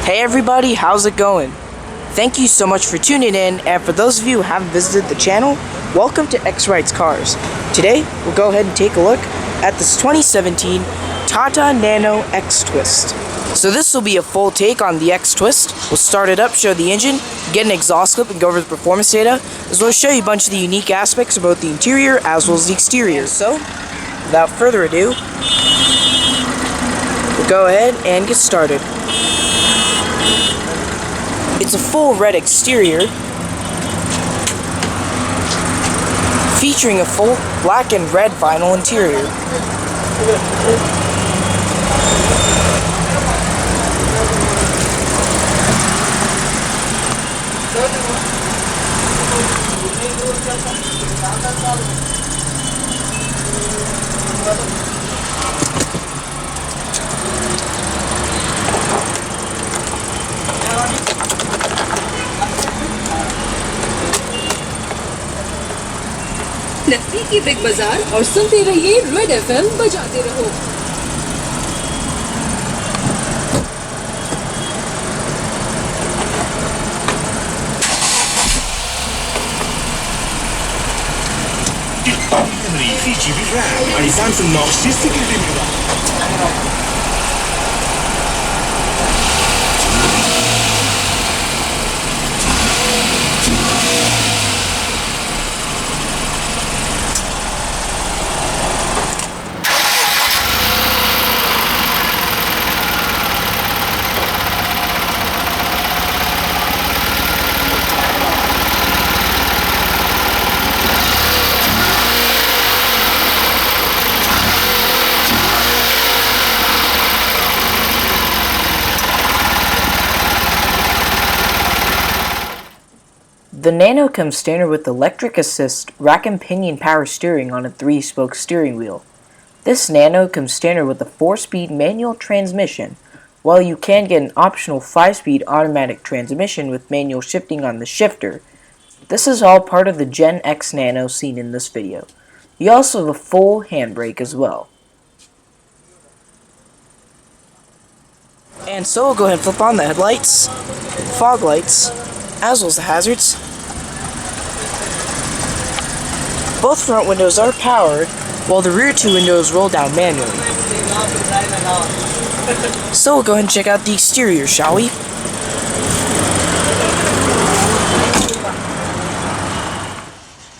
Hey everybody, how's it going? Thank you so much for tuning in, and for those of you who haven't visited the channel, welcome to X Rides Cars. Today, we'll go ahead and take a look at this 2017 Tata Nano X Twist. So this will be a full take on the X Twist. We'll start it up, show the engine, get an exhaust clip, and go over the performance data, as well as show you a bunch of the unique aspects of both the interior as well as the exterior. So, without further ado, we'll go ahead and get started. It's a full red exterior, featuring a full black and red vinyl interior. नजदीकी big बाजार और सुनते रहिए red FM बजाते रहो। GB RAM आणि Samsung Knox ची security मिळवा. The Nano comes standard with electric assist, rack and pinion power steering on a 3-spoke steering wheel. This Nano comes standard with a 4-speed manual transmission, while you can get an optional 5-speed automatic transmission with manual shifting on the shifter. This is all part of the Gen X Nano seen in this video. You also have a full handbrake as well. And so we'll go ahead and flip on the headlights, fog lights, as well as the hazards. Both front windows are powered, while the rear 2 windows roll down manually. So we'll go ahead and check out the exterior, shall we?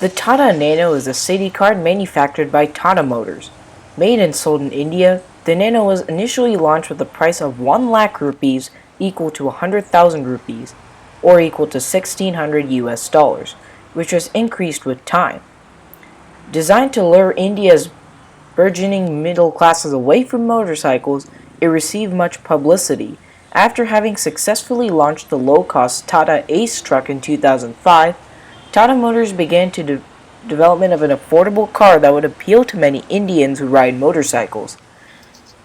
The Tata Nano is a city car manufactured by Tata Motors. Made and sold in India, the Nano was initially launched with a price of 1 lakh rupees equal to 100,000 rupees, or equal to $1,600 US, which was increased with time. Designed to lure India's burgeoning middle classes away from motorcycles, it received much publicity. After having successfully launched the low-cost Tata Ace truck in 2005, Tata Motors began development of an affordable car that would appeal to many Indians who ride motorcycles.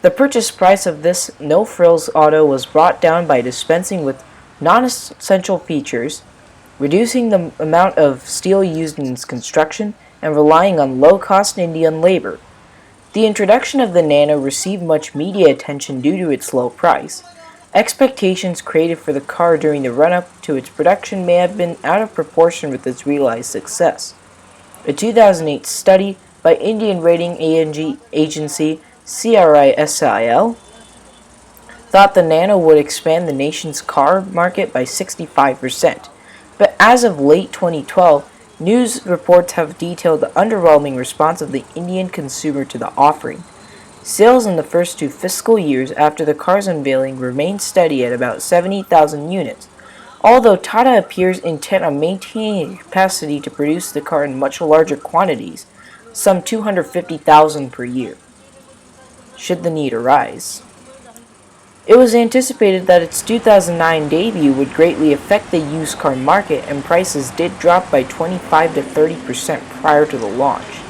The purchase price of this no-frills auto was brought down by dispensing with non-essential features, reducing the amount of steel used in its construction, and relying on low-cost Indian labor. The introduction of the Nano received much media attention due to its low price. Expectations created for the car during the run-up to its production may have been out of proportion with its realized success. A 2008 study by Indian rating agency CRISIL thought the Nano would expand the nation's car market by 65%, but as of late 2012, news reports have detailed the underwhelming response of the Indian consumer to the offering. Sales in the first 2 fiscal years after the car's unveiling remained steady at about 70,000 units, although Tata appears intent on maintaining a capacity to produce the car in much larger quantities, some 250,000 per year, should the need arise. It was anticipated that its 2009 debut would greatly affect the used car market, and prices did drop by 25 to 30% prior to the launch.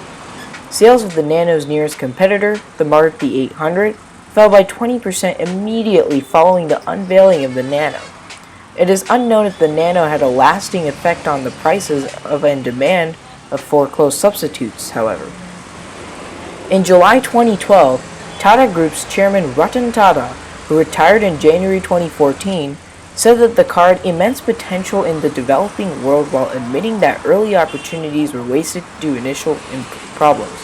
Sales of the Nano's nearest competitor, the Maruti 800, fell by 20% immediately following the unveiling of the Nano. It is unknown if the Nano had a lasting effect on the prices of and demand for close substitutes, however. In July 2012, Tata Group's chairman Ratan Tata who retired in January 2014, said that the car had immense potential in the developing world while admitting that early opportunities were wasted due to initial problems.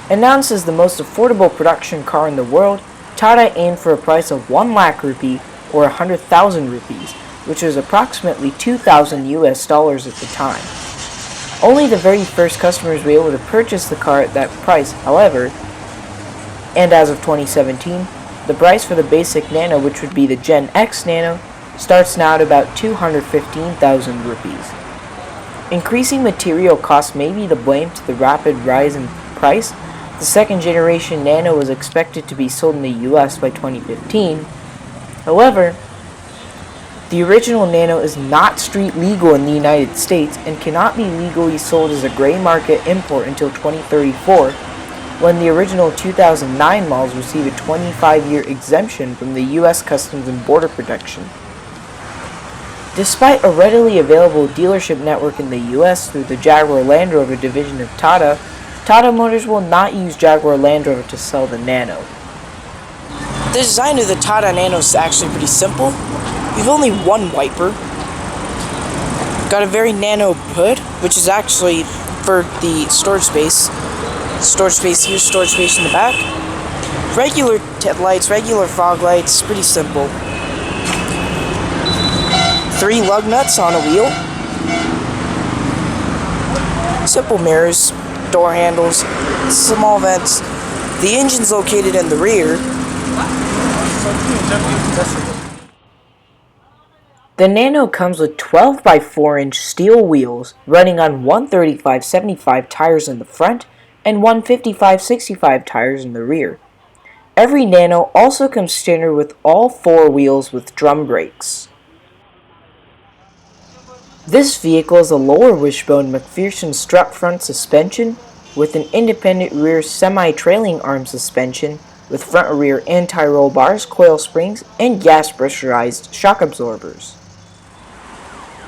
Announced as the most affordable production car in the world, Tata aimed for a price of 1 lakh rupee or 100,000 rupees, which was approximately 2,000 US dollars at the time. Only the very first customers were able to purchase the car at that price, however, and as of 2017, the price for the basic Nano, which would be the Gen X Nano, starts now at about 215,000 rupees. Increasing material costs may be the blame to the rapid rise in price. The second generation Nano was expected to be sold in the US by 2015. However, the original Nano is not street legal in the United States and cannot be legally sold as a gray market import until 2034, when the original 2009 models receive a 25-year exemption from the US Customs and Border Protection. Despite a readily available dealership network in the US through the Jaguar Land Rover division of Tata, Tata Motors will not use Jaguar Land Rover to sell the Nano. The design of the Tata Nano is actually pretty simple. You've only one wiper. Got a very nano hood, which is actually for the storage space. Storage space here, storage space in the back. Regular headlights, regular fog lights, pretty simple. 3 lug nuts on a wheel. Simple mirrors, door handles, small vents. The engine's located in the rear. The Nano comes with 12 by 4 inch steel wheels running on 135/75 tires in the front and 155/65 tires in the rear. Every Nano also comes standard with all 4 wheels with drum brakes. This vehicle is a lower wishbone McPherson strut front suspension with an independent rear semi-trailing arm suspension with front and rear anti-roll bars, coil springs, and gas pressurized shock absorbers.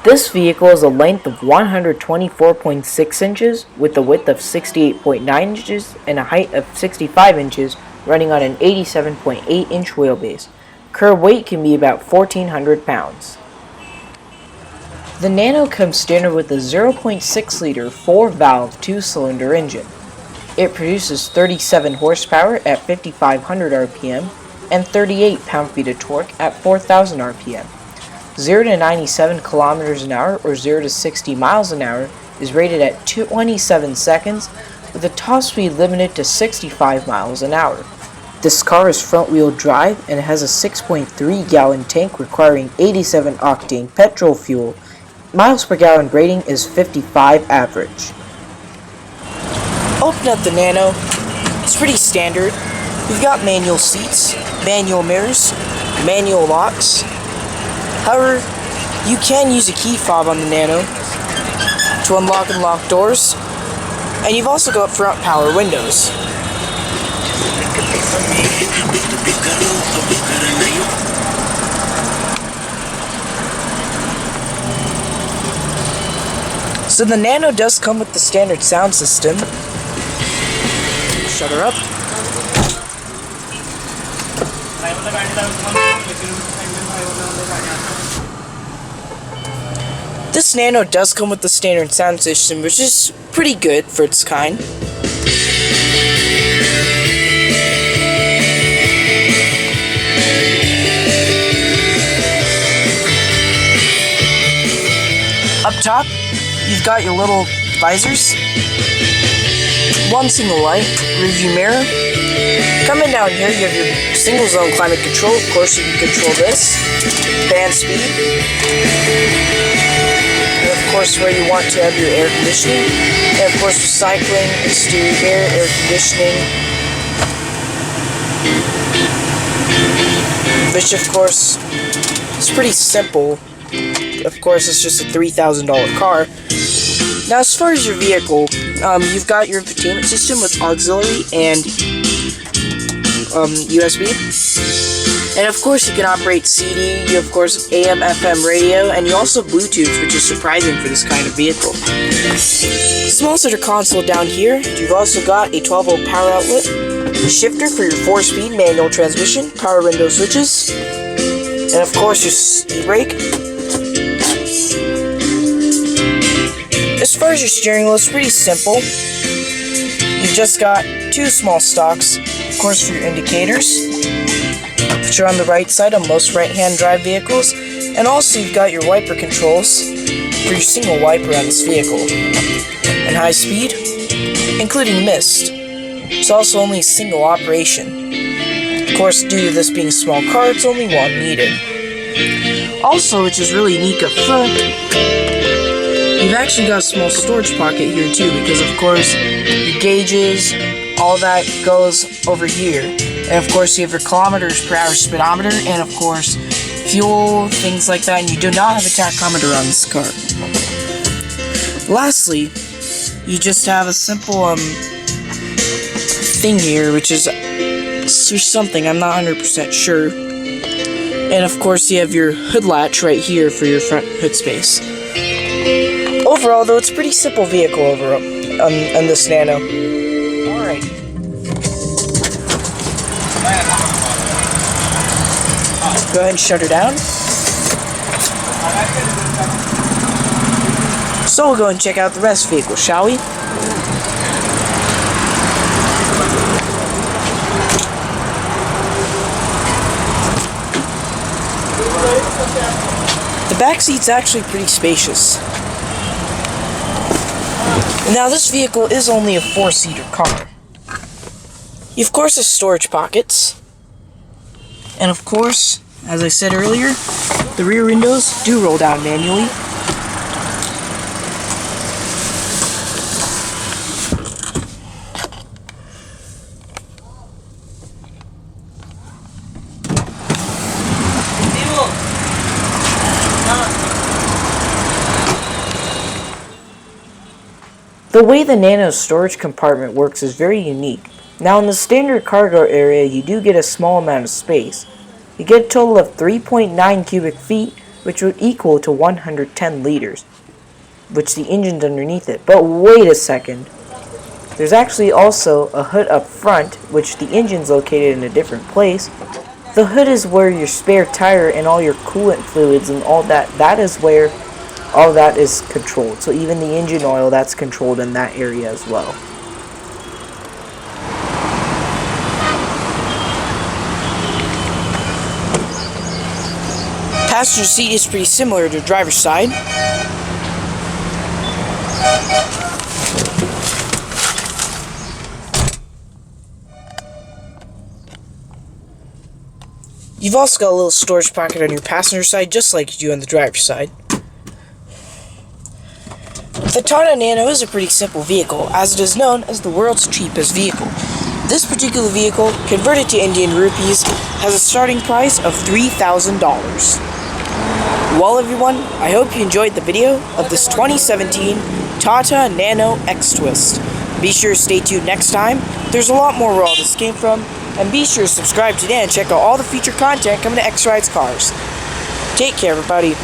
This vehicle is a length of 124.6 inches with a width of 68.9 inches and a height of 65 inches, running on an 87.8 inch wheelbase. Curb weight can be about 1,400 pounds. The Nano comes standard with a 0.6 liter 4-valve 2-cylinder engine. It produces 37 horsepower at 5,500 RPM and 38 pound-feet of torque at 4,000 RPM. 0 to 97 kilometers an hour or 0 to 60 miles an hour is rated at 27 seconds with a top speed limited to 65 miles an hour. This car is front-wheel drive and has a 6.3 gallon tank requiring 87 octane petrol fuel. Miles per gallon rating is 55 average. Open up the Nano. It's pretty standard. We've got manual seats, manual mirrors, manual locks. However, you can use a key fob on the Nano to unlock and lock doors, and you've also got front power windows. So the Nano does come with the standard sound system. Shut her up. This Nano does come with the standard sound system, which is pretty good for its kind. Up top, you've got your little visors, one single light, rearview mirror. Coming down here, you have your single zone climate control. Of course, you can control this, band speed, and of course where you want to have your air conditioning, and of course recycling, exterior air conditioning, which of course is pretty simple. Of course, it's just a $3,000 car. Now, as far as your vehicle, you've got your infotainment system with auxiliary and USB. And of course you can operate CD, you of course AM, FM radio, and you also have Bluetooth, which is surprising for this kind of vehicle. Small center console down here. You've also got a 12-volt power outlet, shifter for your 4-speed manual transmission, power window switches, and of course your e-brake. As far as your steering wheel, it's pretty simple. You've just got 2 small stalks, of course, for your indicators, which are on the right side on most right-hand drive vehicles, and also you've got your wiper controls for your single wiper on this vehicle. And high speed, including mist. It's also only a single operation. Of course, due to this being a small car, it's only one needed. Also, which is really unique up front, you've actually got a small storage pocket here too, because of course, your gauges, all that goes over here. And of course, you have your kilometers per hour speedometer, and of course, fuel, things like that, and you do not have a tachometer on this car. Lastly, you just have a simple thing here, which is something, I'm not 100% sure. And of course you have your hood latch right here for your front hood space. Overall though, it's a pretty simple vehicle over on this Nano. Alright. Go ahead and shut her down. So we'll go and check out the rest of the vehicle, shall we? The back seat's actually pretty spacious. Now this vehicle is only a 4-seater car. You of course have storage pockets. And of course, as I said earlier, the rear windows do roll down manually. The way the Nano's storage compartment works is very unique. Now in the standard cargo area you do get a small amount of space. You get a total of 3.9 cubic feet, which would equal to 110 liters, which the engine's underneath it. But wait a second. There's actually also a hood up front, which the engine's located in a different place. The hood is where your spare tire and all your coolant fluids and all that is where all that is controlled. So even the engine oil, that's controlled in that area as well. Passenger seat is pretty similar to the driver's side. You've also got a little storage pocket on your passenger side, just like you do on the driver's side. The Tata Nano is a pretty simple vehicle, as it is known as the world's cheapest vehicle. This particular vehicle, converted to Indian rupees, has a starting price of $3,000. Well everyone, I hope you enjoyed the video of this 2017 Tata Nano XT Twist. Be sure to stay tuned next time. There's a lot more where all this came from, and be sure to subscribe today and check out all the future content coming to X Rides Cars. Take care everybody.